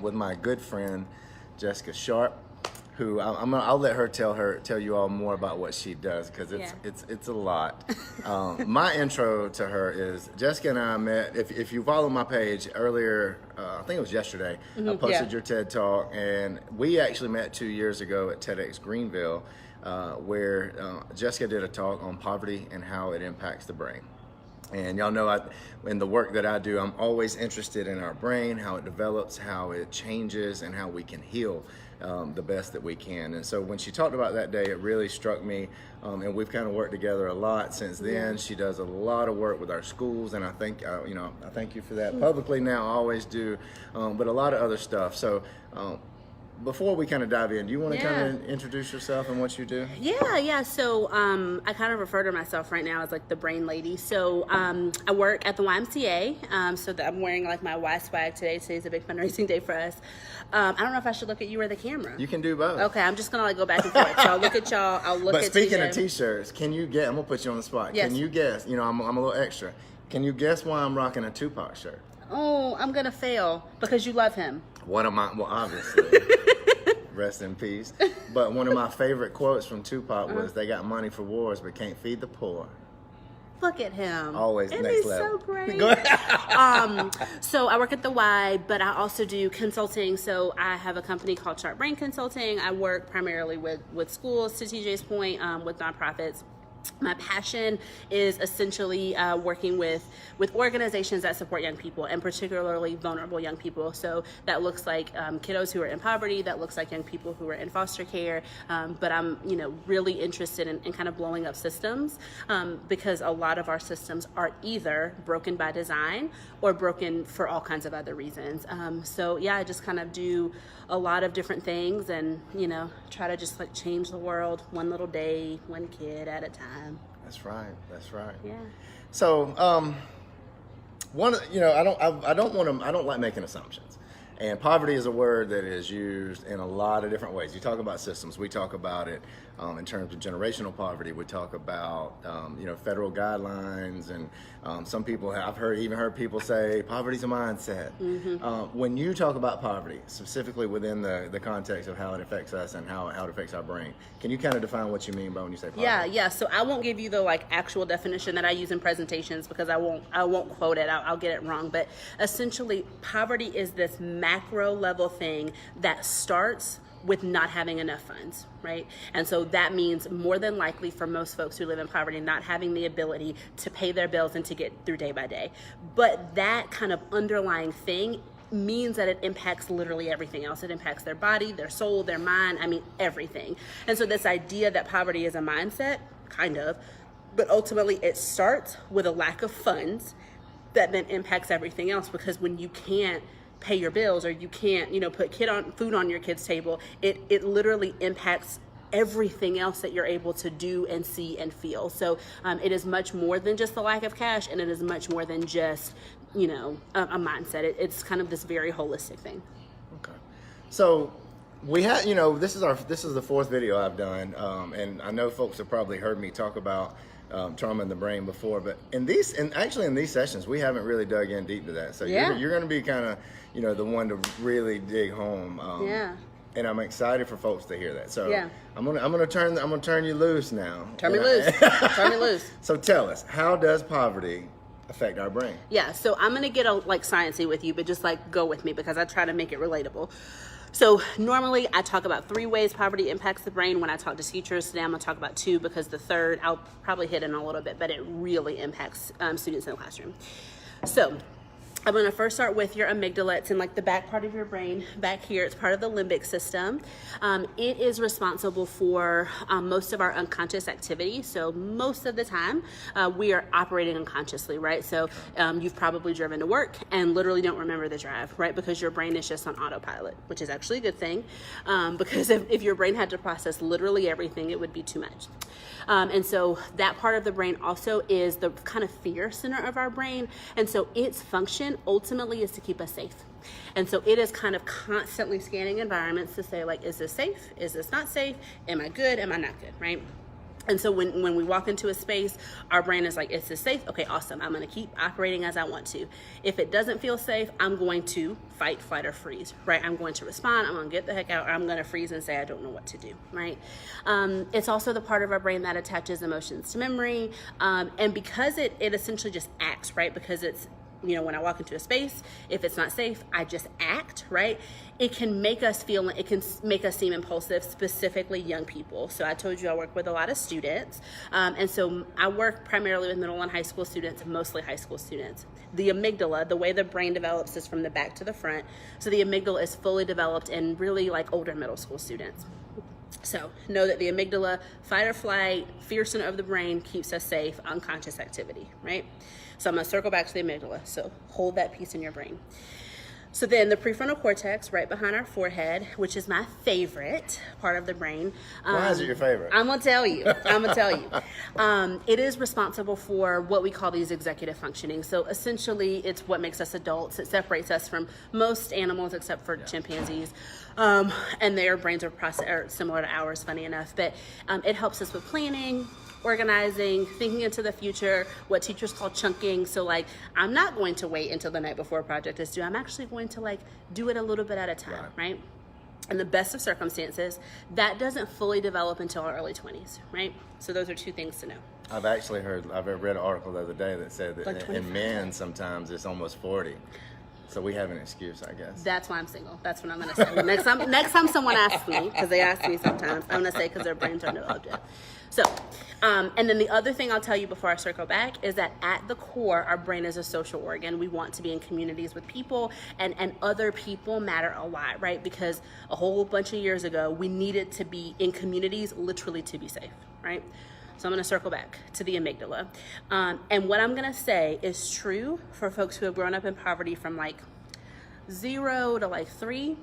with my good friend, Jessica Sharp, who I'll let her tell you all more about what she does, because it's a lot. My intro to her is Jessica and I met. If you follow my page earlier, I think it was yesterday, I posted your TED Talk, and we actually met 2 years ago at TEDx Greenville, where Jessica did a talk on poverty and how it impacts the brain. And y'all know in the work that I do, I'm always interested in our brain, how it develops, how it changes, and how we can heal the best that we can. And so when she talked about that day, it really struck me. And we've kind of worked together a lot since then. She does a lot of work with our schools, and I think, I thank you for that publicly now. I always do, but a lot of other stuff. So before we kind of dive in, do you want to kind of introduce yourself and what you do? Yeah. So I kind of refer to myself right now as like the brain lady. So I work at the YMCA. So that I'm wearing like my Y swag today. Today's a big fundraising day for us. I don't know if I should look at you or the camera. You can do both. Okay, I'm just gonna like go back and forth. So I'll look at y'all. I'll look at. But speaking of t-shirts, can you guess? I'm gonna put you on the spot. Yes. Can you guess? I'm a little extra. Can you guess why I'm rocking a Tupac shirt? Oh, I'm gonna fail because you love him. Well, obviously. Rest in peace. But one of my favorite quotes from Tupac was, "They got money for wars, but can't feed the poor." Look at him. Always Isn't next he level. So great. Go ahead. So I work at the Y, but I also do consulting. So I have a company called Sharp Brain Consulting. I work primarily with schools, to TJ's point, with nonprofits. My passion is essentially working with organizations that support young people, and particularly vulnerable young people. So that looks like kiddos who are in poverty, that looks like young people who are in foster care. But I'm really interested in kind of blowing up systems, because a lot of our systems are either broken by design or broken for all kinds of other reasons. So I just kind of do a lot of different things, and try to just like change the world one little day, one kid at a time. That's right. Yeah. So, I don't like making assumptions. And poverty is a word that is used in a lot of different ways. You talk about systems. We talk about it in terms of generational poverty. We talk about federal guidelines, and some people I've heard people say poverty's a mindset. When you talk about poverty, specifically within the context of how it affects us and how it affects our brain, can you kind of define what you mean by when you say poverty? Yeah. So I won't give you the like actual definition that I use in presentations, because I won't quote it. I'll get it wrong. But essentially, poverty is this macro level thing that starts with not having enough funds, right? And so that means more than likely for most folks who live in poverty, not having the ability to pay their bills and to get through day by day. But that kind of underlying thing means that it impacts literally everything else. It impacts their body, their soul, their mind, everything. And so this idea that poverty is a mindset, kind of, but ultimately it starts with a lack of funds that then impacts everything else, because when you can't pay your bills, or you can't, put food on your kid's table, it literally impacts everything else that you're able to do and see and feel. So it is much more than just the lack of cash, and it is much more than just, a mindset. It's kind of this very holistic thing. Okay. So we had, this is the fourth video I've done, and I know folks have probably heard me talk about trauma in the brain before, but in these sessions, we haven't really dug in deep to that. So you're going to be kind of, the one to really dig home. And I'm excited for folks to hear that. So I'm gonna turn you loose now. Turn me loose. Turn me loose. So tell us, how does poverty affect our brain? Yeah. So I'm gonna get sciencey with you, but just go with me, because I try to make it relatable. So normally I talk about 3 ways poverty impacts the brain when I talk to teachers. Today I'm going to talk about 2, because the third I'll probably hit in a little bit, but it really impacts students in the classroom. So I'm going to first start with your amygdala. It's in the back part of your brain. Back here, it's part of the limbic system. It is responsible for most of our unconscious activity. So most of the time, we are operating unconsciously, right? So you've probably driven to work and literally don't remember the drive, right? Because your brain is just on autopilot, which is actually a good thing. Because if your brain had to process literally everything, it would be too much. And so that part of the brain also is the kind of fear center of our brain. And so its function ultimately is to keep us safe. And so it is kind of constantly scanning environments to say, is this safe? Is this not safe? Am I good? Am I not good? Right? And so when we walk into a space, our brain is like, is this safe? Okay, awesome. I'm going to keep operating as I want to. If it doesn't feel safe, I'm going to fight, flight, or freeze, right? I'm going to respond. I'm going to get the heck out, or I'm going to freeze and say, I don't know what to do, right? It's also the part of our brain that attaches emotions to memory. And because it essentially just acts, right? Because it's, when I walk into a space, if it's not safe, I just act, right? It can make us seem impulsive, specifically young people. So I told you I work with a lot of students. And so I work primarily with middle and high school students, mostly high school students. The amygdala, the way the brain develops is from the back to the front. So the amygdala is fully developed in really like older middle school students. So know that the amygdala, fight or flight, fear center of the brain, keeps us safe, unconscious activity, right? So I'm going to circle back to the amygdala. So hold that piece in your brain. So then the prefrontal cortex, right behind our forehead, which is my favorite part of the brain. Why is it your favorite? I'm going to tell you. It is responsible for what we call these executive functioning. So essentially, it's what makes us adults. It separates us from most animals except for chimpanzees. And their brains are similar to ours, funny enough. But it helps us with planning, organizing, thinking into the future, what teachers call chunking. So like, I'm not going to wait until the night before a project is due. I'm actually going to like do it a little bit at a time, right? In the best of circumstances, that doesn't fully develop until our early 20s, right? So those are two things to know. I've read an article the other day that said that like in men sometimes it's almost 40. So we have an excuse, I guess. That's why I'm single. That's what I'm going to say. Next time someone asks me, because they ask me sometimes, I'm going to say because their brains are developed yet. So, and then the other thing I'll tell you before I circle back is that at the core, our brain is a social organ. We want to be in communities with people, and other people matter a lot, right? Because a whole bunch of years ago, we needed to be in communities literally to be safe, right? So I'm going to circle back to the amygdala. And what I'm going to say is true for folks who have grown up in poverty from like 0 to like 3,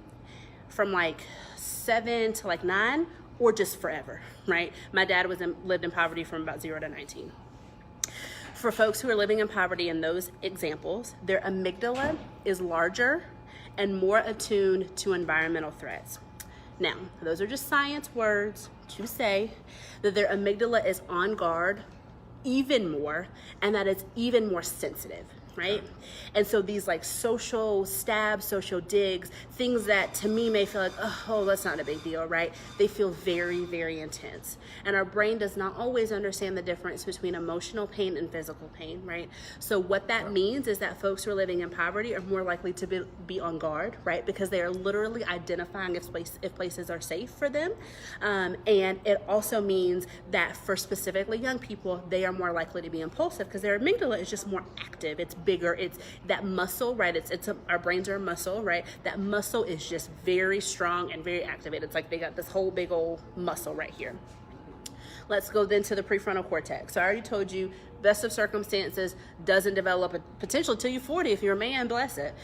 from like 7 to like 9, or just forever, right? My dad lived in poverty from about 0 to 19. For folks who are living in poverty in those examples, their amygdala is larger and more attuned to environmental threats. Now, those are just science words to say that their amygdala is on guard even more, and that it's even more sensitive, right? And so these like social stabs, social digs, things that to me may feel like, oh, that's not a big deal, right? They feel very, very intense. And our brain does not always understand the difference between emotional pain and physical pain, right? So what that means is that folks who are living in poverty are more likely to be on guard, right? Because they are literally identifying if places are safe for them. And it also means that for specifically young people, they are more likely to be impulsive because their amygdala is just more active. It's bigger. It's that muscle, right? Our brains are a muscle, right? That muscle is just very strong and very activated. It's like they got this whole big old muscle right here. Let's go then to the prefrontal cortex. So I already told you, best of circumstances, doesn't develop a potential till you're 40 if you're a man, bless it.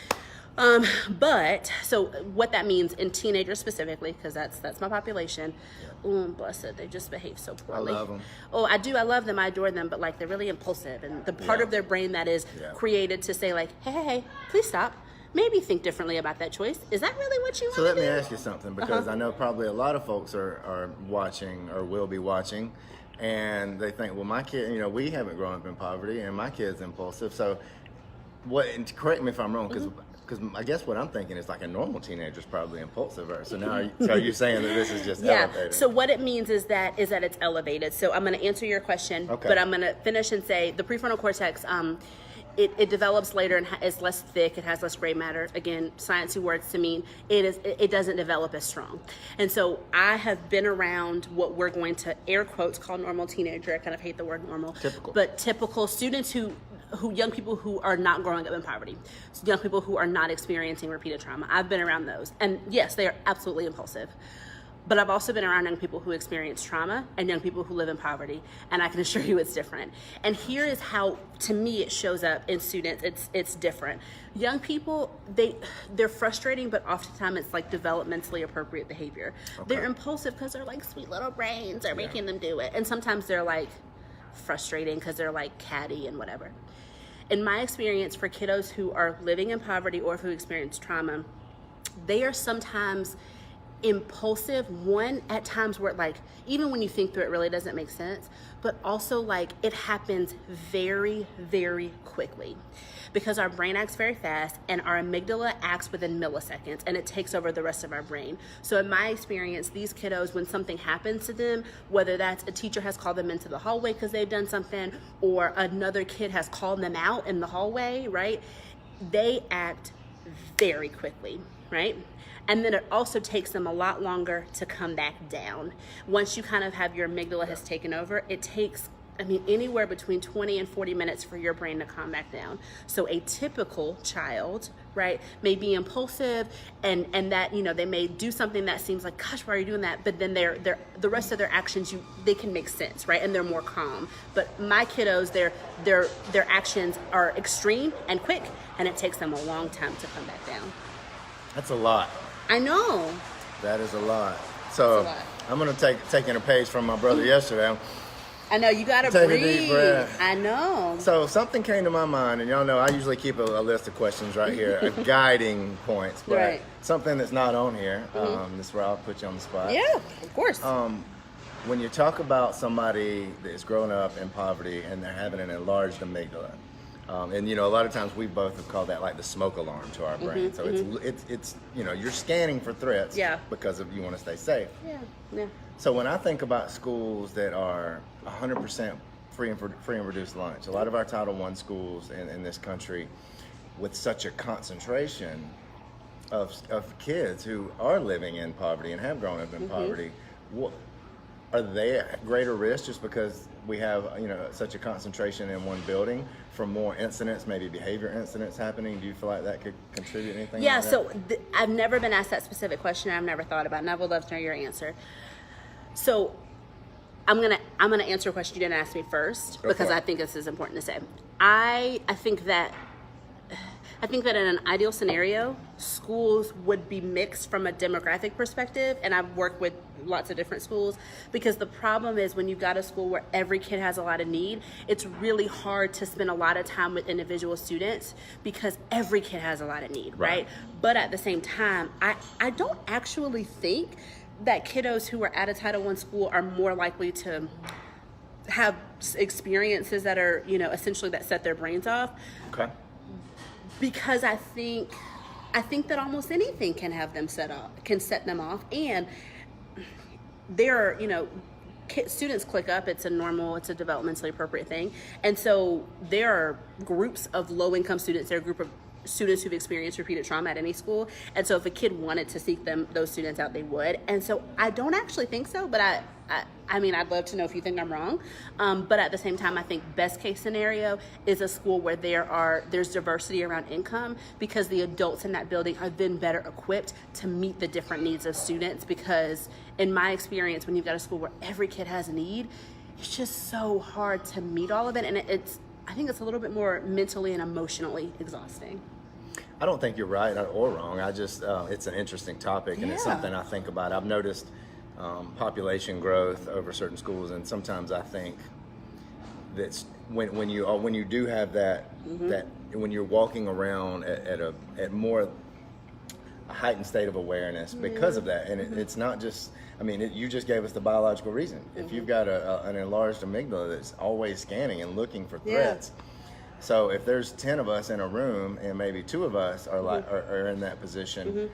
But so what that means in teenagers specifically, because that's my population. Oh, bless it, they just behave so poorly. I love them. Oh, I do. I love them. I adore them. But like, they're really impulsive, and the part of their brain that is created to say like, hey, please stop. Maybe think differently about that choice. Is that really what you want to do? So let me ask you something, because I know probably a lot of folks are watching or will be watching, and they think, well, my kid, we haven't grown up in poverty, and my kid's impulsive. So and correct me if I'm wrong, because I guess what I'm thinking is like a normal teenager is probably impulsive. Right? So now, are you saying that this is just elevated? So what it means is that it's elevated. So I'm going to answer your question, but I'm going to finish and say the prefrontal cortex, it develops later and is less thick. It has less gray matter. Again, sciencey words to mean it doesn't develop as strong. And so I have been around what we're going to air quotes call normal teenager. I kind of hate the word normal. Typical students who young people who are not growing up in poverty, so young people who are not experiencing repeated trauma. I've been around those, and yes, they are absolutely impulsive. But I've also been around young people who experience trauma and young people who live in poverty, and I can assure you it's different. And here is how, to me, it shows up in students. It's different. Young people, they're frustrating, but oftentimes it's like developmentally appropriate behavior. Okay. They're impulsive because they're like sweet little brains are making them do it, and sometimes they're like frustrating because they're like catty and whatever. In my experience, for kiddos who are living in poverty or who experience trauma, they are sometimes impulsive, one, at times where like, even when you think through it really doesn't make sense, but also like it happens very, very quickly because our brain acts very fast and our amygdala acts within milliseconds and it takes over the rest of our brain. So in my experience, these kiddos, when something happens to them, whether that's a teacher has called them into the hallway because they've done something or another kid has called them out in the hallway, right? They act very quickly, right? And then it also takes them a lot longer to come back down. Once you kind of have your amygdala has taken over, it takes, anywhere between 20 and 40 minutes for your brain to calm back down. So a typical child, right, may be impulsive and that, they may do something that seems like, gosh, why are you doing that? But then the rest of their actions, they can make sense, right? And they're more calm. But my kiddos, their actions are extreme and quick, and it takes them a long time to come back down. That's a lot. I know. That is a lot. So I'm going to taking a page from my brother yesterday. I know, you got to breathe. Take a deep breath. I know. So something came to my mind, and y'all know I usually keep a list of questions right here, guiding points, but right. Something that's not on here. This is where I'll put you on the spot. Yeah, of course. When you talk about somebody that is growing up in poverty and they're having an enlarged amygdala, and a lot of times we both have called that like the smoke alarm to our brain. So it's you're scanning for threats because you want to stay safe. Yeah. So when I think about schools that are 100% free and reduced lunch, a lot of our Title I schools in this country with such a concentration of kids who are living in poverty and have grown up in poverty, are they at greater risk just because we have such a concentration in one building for more incidents, maybe behavior incidents happening? Do you feel like that could contribute anything? Yeah, like so I've never been asked that specific question. I've never thought about it, and I would love to know your answer. So I'm gonna answer a question you didn't ask me first because I think this is important to say. I think that in an ideal scenario, schools would be mixed from a demographic perspective, and I've worked with lots of different schools because the problem is when you've got a school where every kid has a lot of need, it's really hard to spend a lot of time with individual students because every kid has a lot of need, right? But at the same time, I don't actually think that kiddos who are at a Title I school are more likely to have experiences that are, essentially that set their brains off. Okay. Because I think that almost anything can have them set them off, and there are, students click up. It's a developmentally appropriate thing, and so there are groups of low-income students. There are a group of students who've experienced repeated trauma at any school, and so if a kid wanted to seek those students out, they would. And so I don't actually think so, but I'd love to know if you think I'm wrong. But at the same time, I think best case scenario is a school where there's diversity around income because the adults in that building are then better equipped to meet the different needs of students. Because in my experience, when you've got a school where every kid has a need, it's just so hard to meet all of it, and I think it's a little bit more mentally and emotionally exhausting. I don't think you're right or wrong. I just, it's an interesting topic, and it's something I think about. I've noticed population growth over certain schools, and sometimes I think that when you do have that when you're walking around at more a heightened state of awareness because of that, and it's not just. You just gave us the biological reason. If you've got an enlarged amygdala that's always scanning and looking for threats, so if there's 10 of us in a room and maybe 2 of us are in that position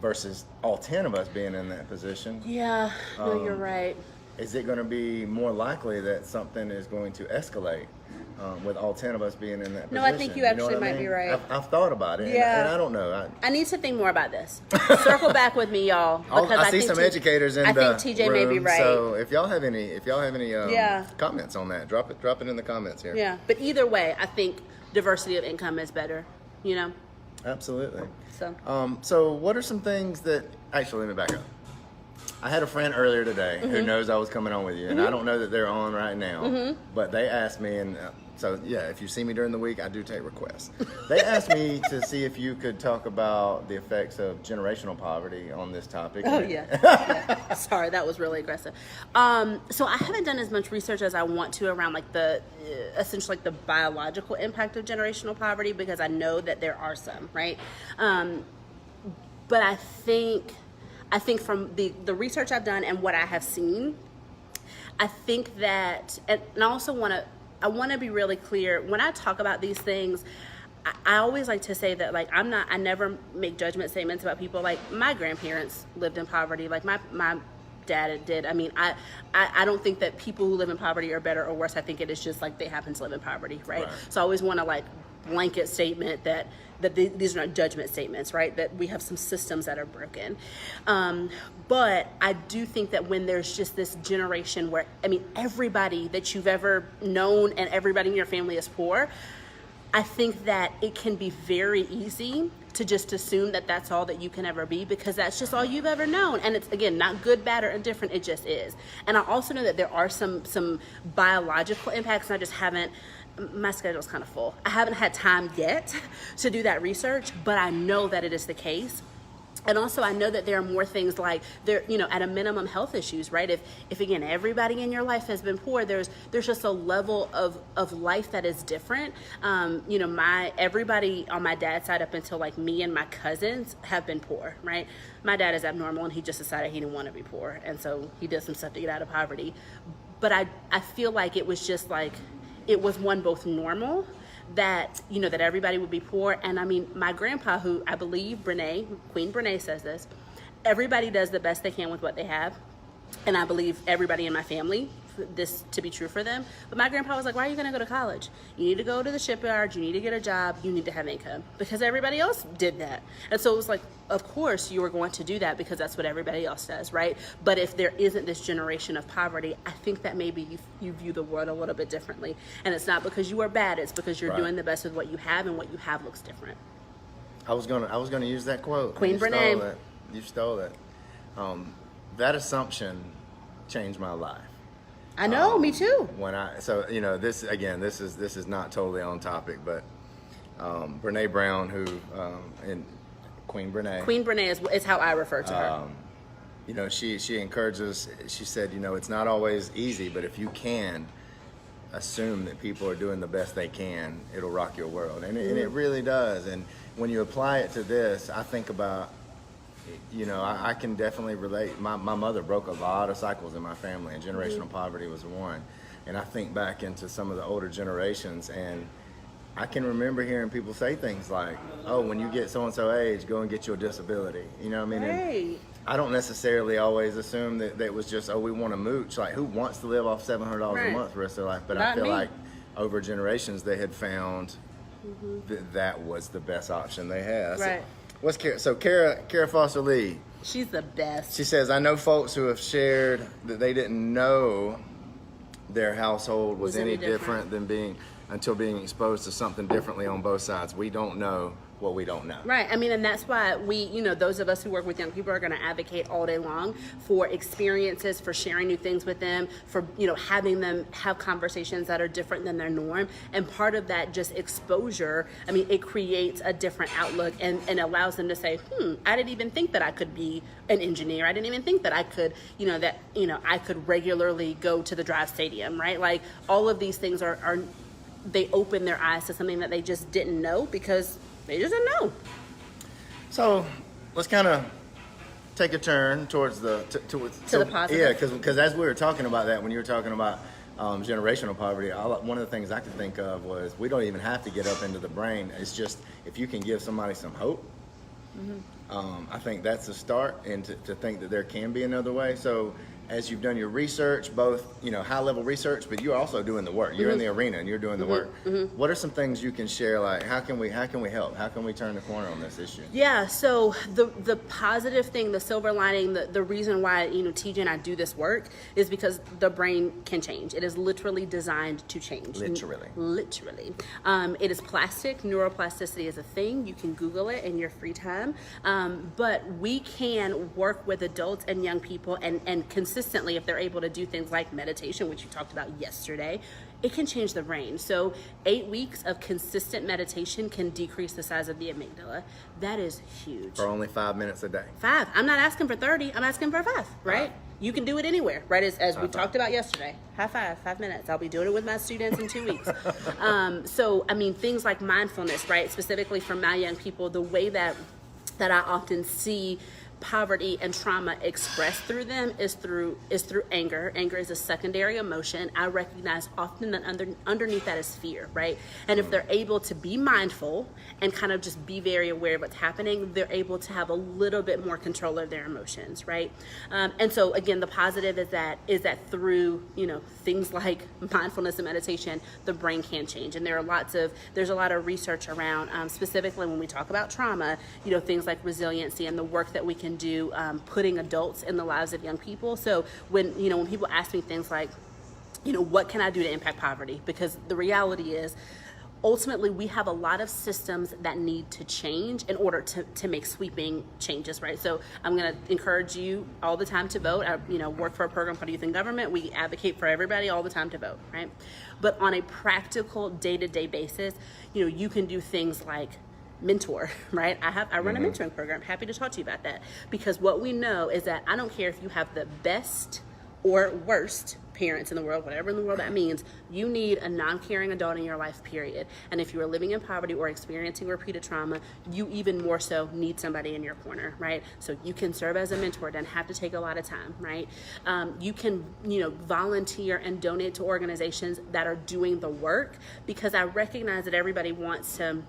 versus all 10 of us being in that position. Yeah, no, you're right. Is it going to be more likely that something is going to escalate with all 10 of us being in that position? No, I think you actually might be right. I've thought about it, and I don't know. I need to think more about this. Circle back with me, y'all. I see some educators in the I think TJ room, may be right. So if y'all have any comments on that, drop it in the comments here. Yeah, but either way, I think diversity of income is better. Absolutely. So what are some things that actually? Let me back up. I had a friend earlier today who knows I was coming on with you, and I don't know that they're on right now, but they asked me, and so if you see me during the week, I do take requests. They asked me to see if you could talk about the effects of generational poverty on this topic. Oh, yeah. Sorry, that was really aggressive. So I haven't done as much research as I want to around essentially the biological impact of generational poverty, because I know that there are some, right? But I think I think from the research I've done and what I have seen, I think that, and I also I want to be really clear when I talk about these things. I always like to say that, like, I never make judgment statements about people. Like, my grandparents lived in poverty. Like, my dad did. I mean, I don't think that people who live in poverty are better or worse. I think it is just like they happen to live in poverty, right? So I always want to like blanket statement that these are not judgment statements, right? That we have some systems that are broken. But I do think that when there's just this generation where, I mean, everybody that you've ever known and everybody in your family is poor, I think that it can be very easy to just assume that that's all that you can ever be, because that's just all you've ever known. And it's, again, not good, bad, or indifferent. It just is. And I also know that there are some biological impacts, and I just haven't, my schedule's kind of full. I haven't had time yet to do that research, but I know that it is the case. And also, I know that there are more things like there, you know, at a minimum, health issues, right? If again, everybody in your life has been poor, there's just a level of life that is different. You know, everybody on my dad's side up until like me and my cousins have been poor, right? My dad is abnormal, and he just decided he didn't want to be poor, and so he did some stuff to get out of poverty. But I feel like it was just like, it was both normal that, you know, that everybody would be poor. And I mean, my grandpa, who I believe Queen Brene says this, everybody does the best they can with what they have. And I believe everybody in my family, this to be true for them. But my grandpa was like, why are you going to go to college? You need to go to the shipyard. You need to get a job. You need to have income, because everybody else did that. And so it was like, of course you are going to do that because that's what everybody else does, right? But if there isn't this generation of poverty, I think that maybe you view the world a little bit differently. And it's not because you are bad. It's because you're doing the best with what you have, and what you have looks different. I was gonna use that quote. Queen Brene. You stole it. That assumption changed my life. I know, me too. So you know, this is not totally on topic, but Brene Brown, who and Queen Brene is how I refer to her. You know, she encourages. She said, you know, it's not always easy, but if you can assume that people are doing the best they can, it'll rock your world, and it really does. And when you apply it to this, I think about, you know, I can definitely relate. My mother broke a lot of cycles in my family, and generational poverty was one. And I think back into some of the older generations, and I can remember hearing people say things like, oh, when you get so-and-so age, go and get your disability. You know what I mean? Right. And I don't necessarily always assume that it was just, oh, we want to mooch. Like, who wants to live off $700 a month for the rest of their life? But I feel like over generations, they had found that was the best option they had. Right. Kara Foster Lee. She's the best. She says, I know folks who have shared that they didn't know their household was any different than being exposed to something differently on both sides. We don't know what we don't know. Right. I mean, and that's why we, you know, those of us who work with young people are going to advocate all day long for experiences, for sharing new things with them, for, you know, having them have conversations that are different than their norm. And part of that just exposure, I mean, it creates a different outlook and allows them to say, I didn't even think that I could be an engineer. I didn't even think that I could, I could regularly go to the Drive Stadium, right? Like, all of these things are they open their eyes to something that they just didn't know because they just didn't know. So let's kind of take a turn towards the positive. Yeah, because as we were talking about that, when you were talking about generational poverty, one of the things I could think of was we don't even have to get up into the brain. It's just if you can give somebody some hope. I think that's a start, and to think that there can be another way. So as you've done your research, both, you know, high level research, but you're also doing the work. You're in the arena and you're doing the work. What are some things you can share? Like, how can we help? How can we turn the corner on this issue? Yeah. So the positive thing, the silver lining, the reason why, you know, TJ and I do this work is because the brain can change. It is literally designed to change. Literally. It is plastic. Neuroplasticity is a thing. You can Google it in your free time. But we can work with adults and young people and consistently, if they're able to do things like meditation, which you talked about yesterday, it can change the brain. So 8 weeks of consistent meditation can decrease the size of the amygdala. That is huge. For only 5 minutes a day. 5. I'm not asking for 30. I'm asking for 5, right? You can do it anywhere, right? As we talked about yesterday. High 5 minutes. I'll be doing it with my students in 2 weeks. So, I mean, things like mindfulness, right? Specifically for my young people, the way that I often see poverty and trauma expressed through them is through anger. Anger is a secondary emotion. I recognize often that underneath that is fear, right? And if they're able to be mindful and kind of just be very aware of what's happening, they're able to have a little bit more control of their emotions, right? And so again, the positive is that through, things like mindfulness and meditation, the brain can change. And there's a lot of research around, specifically when we talk about trauma, things like resiliency and the work that we can do, putting adults in the lives of young people. So when people ask me things like, what can I do to impact poverty? Because the reality is, ultimately, we have a lot of systems that need to change in order to make sweeping changes, right? So I'm going to encourage you all the time to vote. I, work for a program called Youth in Government. We advocate for everybody all the time to vote, right? But on a practical day-to-day basis, you can do things like mentor, right? I run a mentoring program. Happy to talk to you about that, because what we know is that I don't care if you have the best or worst parents in the world, whatever in the world that means, you need a non-caring adult in your life, period. And if you are living in poverty or experiencing repeated trauma, you even more so need somebody in your corner, right? So you can serve as a mentor. It doesn't have to take a lot of time, right? You can, volunteer and donate to organizations that are doing the work, because I recognize that everybody wants to.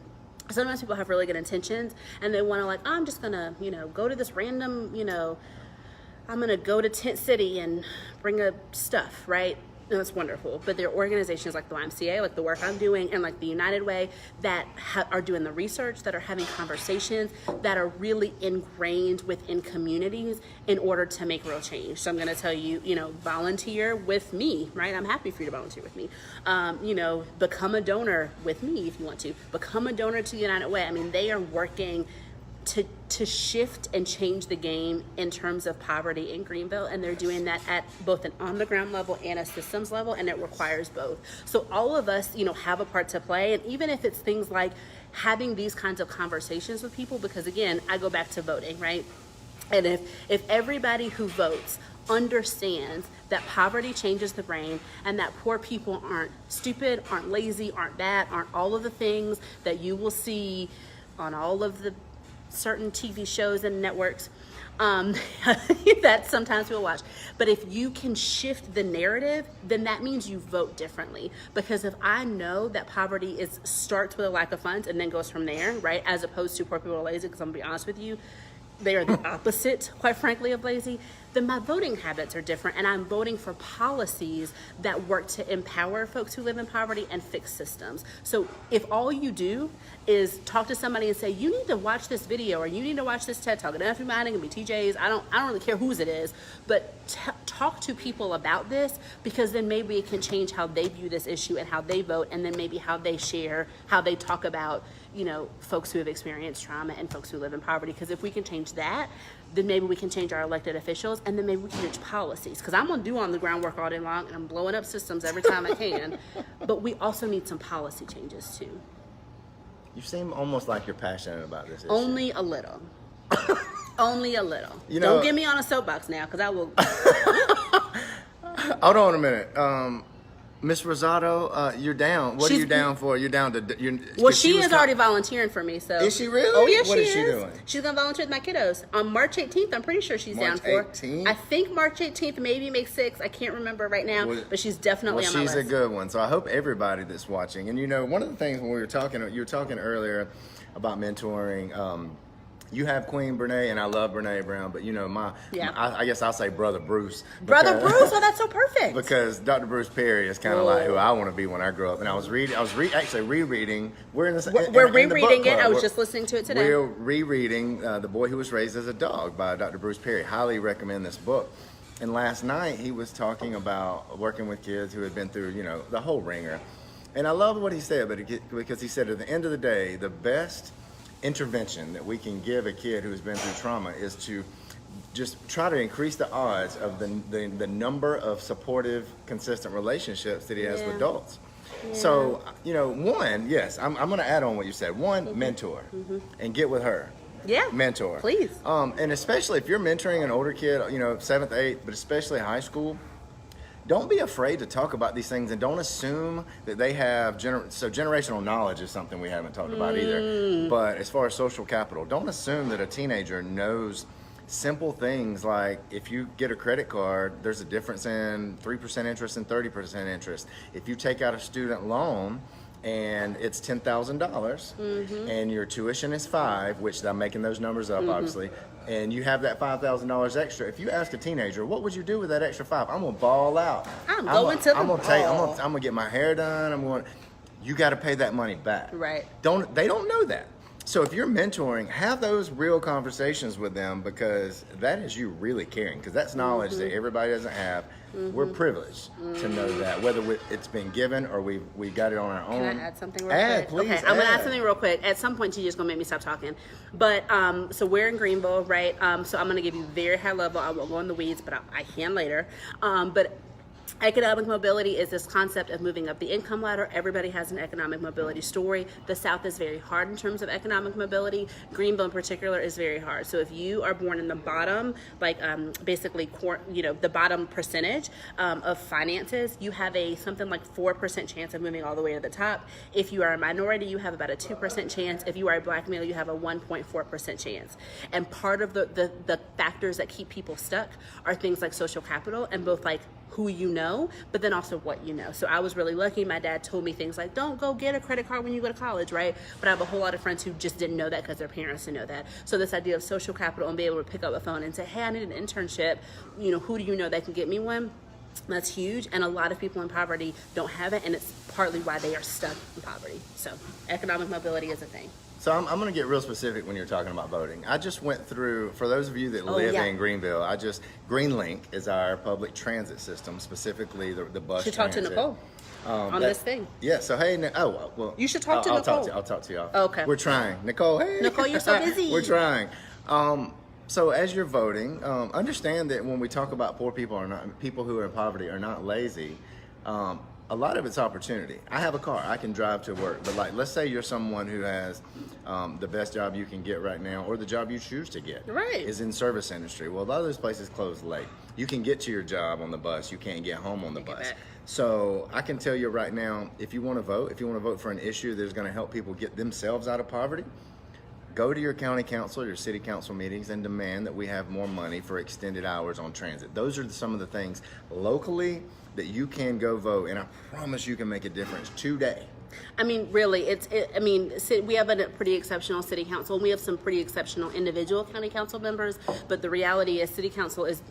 Sometimes people have really good intentions and they want to I'm just going to, go to this random, I'm going to go to Tent City and bring a stuff, right? And that's wonderful. But there are organizations like the YMCA, like the work I'm doing, and like the United Way that are doing the research, that are having conversations, that are really ingrained within communities in order to make real change. So I'm going to tell you, volunteer with me, right? I'm happy for you to volunteer with me. Become a donor with me if you want to. Become a donor to the United Way. I mean, they are working to shift and change the game in terms of poverty in Greenville, and they're doing that at both an on-the-ground level and a systems level, and it requires both. So all of us, have a part to play, and even if it's things like having these kinds of conversations with people, because again, I go back to voting, right? And if everybody who votes understands that poverty changes the brain and that poor people aren't stupid, aren't lazy, aren't bad, aren't all of the things that you will see on all of the certain TV shows and networks that sometimes we'll watch. But if you can shift the narrative, then that means you vote differently. Because if I know that poverty starts with a lack of funds and then goes from there, right, as opposed to poor people are lazy, because I'm gonna be honest with you, they are the opposite, quite frankly, of lazy, then my voting habits are different, and I'm voting for policies that work to empower folks who live in poverty and fix systems. So if all you do is talk to somebody and say, you need to watch this video, or you need to watch this TED Talk, it doesn't have to be mine, it can be TJ's, I don't really care whose it is, but talk to people about this, because then maybe it can change how they view this issue and how they vote, and then maybe how they share, how they talk about, folks who have experienced trauma and folks who live in poverty. Because if we can change that, then maybe we can change our elected officials, and then maybe we can change policies. Because I'm going to do on the ground work all day long, and I'm blowing up systems every time I can. But we also need some policy changes too. You seem almost like you're passionate about this issue. Only a little. Only a little. Don't get me on a soapbox now, because I will. Hold on a minute. Miss Rosado, you're down. What are you down for? You're down to. Well, she is already volunteering for me. So is she really? Oh yes, what she is. She doing? She's gonna volunteer with my kiddos on March 18th. I'm pretty sure she's down for. March 18th? I think March 18th, maybe May 6th. I can't remember right now, but she's definitely on my list. She's a good one. So I hope everybody that's watching, and one of the things when we were talking, you were talking earlier about mentoring. You have Queen Brene, and I love Brene Brown, but I guess I'll say Brother Bruce. Brother Bruce, oh, that's so perfect. Because Dr. Bruce Perry is kind of like who I want to be when I grow up. And I was actually rereading. We're rereading it. I was just listening to it today. We're rereading The Boy Who Was Raised as a Dog by Dr. Bruce Perry. Highly recommend this book. And last night he was talking about working with kids who had been through, the whole ringer. And I love what he said, because he said at the end of the day, the best intervention that we can give a kid who's been through trauma is to just try to increase the odds of the number of supportive, consistent relationships that he has with adults. Yeah. So, one, yes, I'm going to add on what you said. One, mentor, and get with her. Yeah. Mentor. Please. And especially if you're mentoring an older kid, 7th, 8th, but especially high school, don't be afraid to talk about these things, and don't assume that they have generational knowledge is something we haven't talked about either. But as far as social capital, don't assume that a teenager knows simple things like if you get a credit card, there's a difference in 3% interest and 30% interest. If you take out a student loan and it's $10,000 and your tuition is $5,000, which I'm making those numbers up obviously, and you have that $5,000 extra. If you ask a teenager, what would you do with that extra $5,000? I'm gonna ball out. I'm gonna get my hair done. You got to pay that money back. Right. They don't know that. So if you're mentoring, have those real conversations with them, because that is you really caring, because that's knowledge that everybody doesn't have. We're privileged to know that, whether it's been given or we got it on our own. Can I add something real quick? Please. Okay, I'm going to add something real quick. At some point, you're just going to make me stop talking. But, so we're in Greenville, right? So I'm going to give you very high level. I won't go in the weeds, but I can later. But economic mobility is this concept of moving up the income ladder. Everybody has an economic mobility story. The South is very hard in terms of economic mobility. Greenville in particular is very hard. So if you are born in the bottom, like basically, the bottom percentage of finances, you have something like 4% chance of moving all the way to the top. If you are a minority, you have about a 2% chance. If you are a black male, you have a 1.4% chance. And part of the factors that keep people stuck are things like social capital and both like who you know, but then also what you know. So I was really lucky. My dad told me things like, don't go get a credit card when you go to college, right? But I have a whole lot of friends who just didn't know that because their parents didn't know that. So this idea of social capital and being able to pick up a phone and say, hey, I need an internship. Who do you know that can get me one? That's huge. And a lot of people in poverty don't have it. And it's partly why they are stuck in poverty. So economic mobility is a thing. So I'm going to get real specific when you're talking about voting. I just went through, for those of you that live in Greenville, GreenLink is our public transit system, specifically the bus transit. You should talk to Nicole on this thing. Yeah, so hey, well. You should talk to Nicole. I'll talk to y'all. Okay. We're trying. Nicole, hey. Nicole, you're so busy. We're trying. So as you're voting, understand that when we talk about poor people people who are in poverty are not lazy. A lot of it's opportunity. I have a car. I can drive to work. But let's say you're someone who has the best job you can get right now, or the job you choose to get is in service industry. Well, a lot of those places close late. You can get to your job on the bus. You can't get home on the bus. So I can tell you right now, if you want to vote for an issue that is going to help people get themselves out of poverty, go to your county council, your city council meetings, and demand that we have more money for extended hours on transit. Those are some of the things locally that you can go vote, and I promise you can make a difference today. I mean, really, we have a pretty exceptional city council, and we have some pretty exceptional individual county council members, but the reality is city council is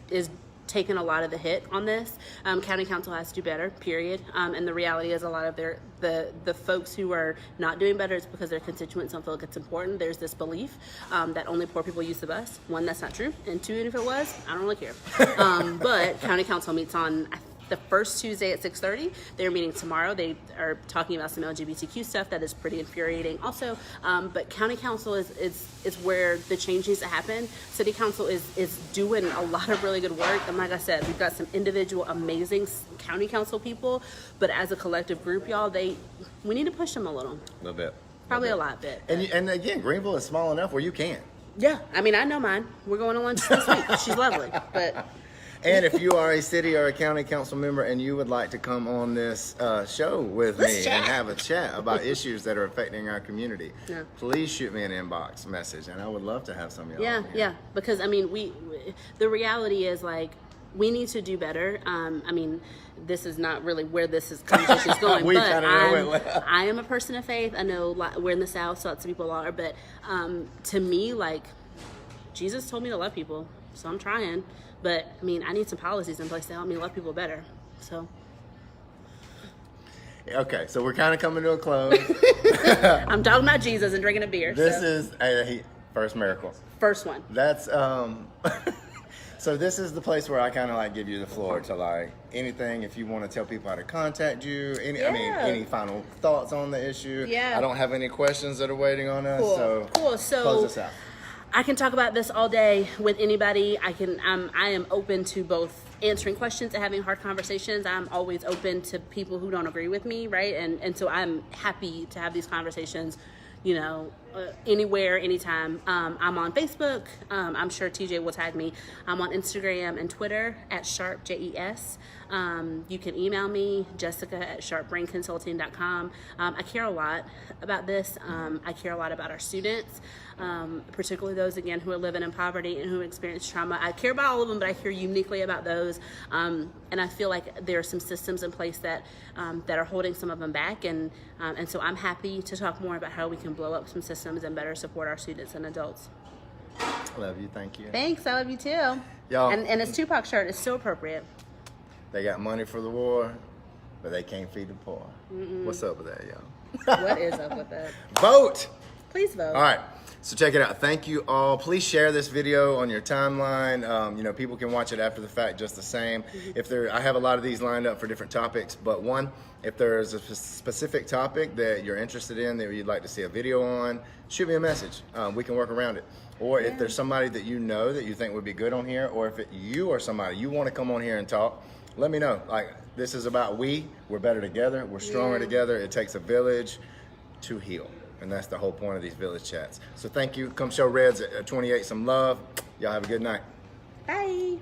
taking a lot of the hit on this. County council has to do better, period. And the reality is a lot of the folks who are not doing better is because their constituents don't feel like it's important. There's this belief that only poor people use the bus. One, that's not true. And two, and if it was, I don't really care. But county council meets on the first Tuesday at 6:30. They're meeting tomorrow. They are talking about some LGBTQ stuff that is pretty infuriating also. But county council is where the change needs to happen. City council is doing a lot of really good work. And like I said, we've got some individual amazing county council people, but as a collective group, y'all, we need to push them a little. A little bit. Probably a lot bit. And again, Greenville is small enough where you can. Yeah, I mean, I know mine. We're going to lunch this week. She's lovely, but... And if you are a city or a county council member and you would like to come on this show with me and have a chat about issues that are affecting our community, please shoot me an inbox message, and I would love to have some of y'all. Yeah, because I mean, the reality is like we need to do better. I mean, this is not really where this conversation is going, but I am a person of faith. I know we're in the South, so lots of people are, but to me, like Jesus told me to love people, so I'm trying. But, I mean, I need some policies in place to help me love people better, so. Okay, so we're kind of coming to a close. I'm talking about Jesus and drinking a beer. This is first miracle. First one. That's, so this is the place where I kind of like give you the floor to like anything, if you want to tell people how to contact you, any final thoughts on the issue. Yeah. I don't have any questions that are waiting on us, Cool. So close us out. I can talk about this all day with anybody. I am open to both answering questions and having hard conversations. I'm always open to people who don't agree with me, right? And so I'm happy to have these conversations, anywhere, anytime. I'm on Facebook. I'm sure TJ will tag me. I'm on Instagram and Twitter at Sharp, JES. You can email me, jessica@sharpbrainconsulting.com. I care a lot about this. I care a lot about our students, particularly those, again, who are living in poverty and who experience trauma. I care about all of them, but I care uniquely about those. And I feel like there are some systems in place that are holding some of them back. And so I'm happy to talk more about how we can blow up some systems and better support our students and adults. Love you. Thank you. Thanks. I love you too. Y'all. And his Tupac shirt is so appropriate. They got money for the war, but they can't feed the poor. What's up with that, y'all? What is up with that? Vote! Please vote. All right, so check it out. Thank you all. Please share this video on your timeline. People can watch it after the fact just the same. I have a lot of these lined up for different topics, but if there's a specific topic that you're interested in that you'd like to see a video on, shoot me a message. We can work around it. Or if there's somebody that you know that you think would be good on here, or if you or somebody you want to come on here and talk, let me know. Like, this is about we're better together, we're stronger together. It takes a village to heal. And that's the whole point of these village chats. So thank you. Come show Reds at 28 some love. Y'all have a good night. Bye.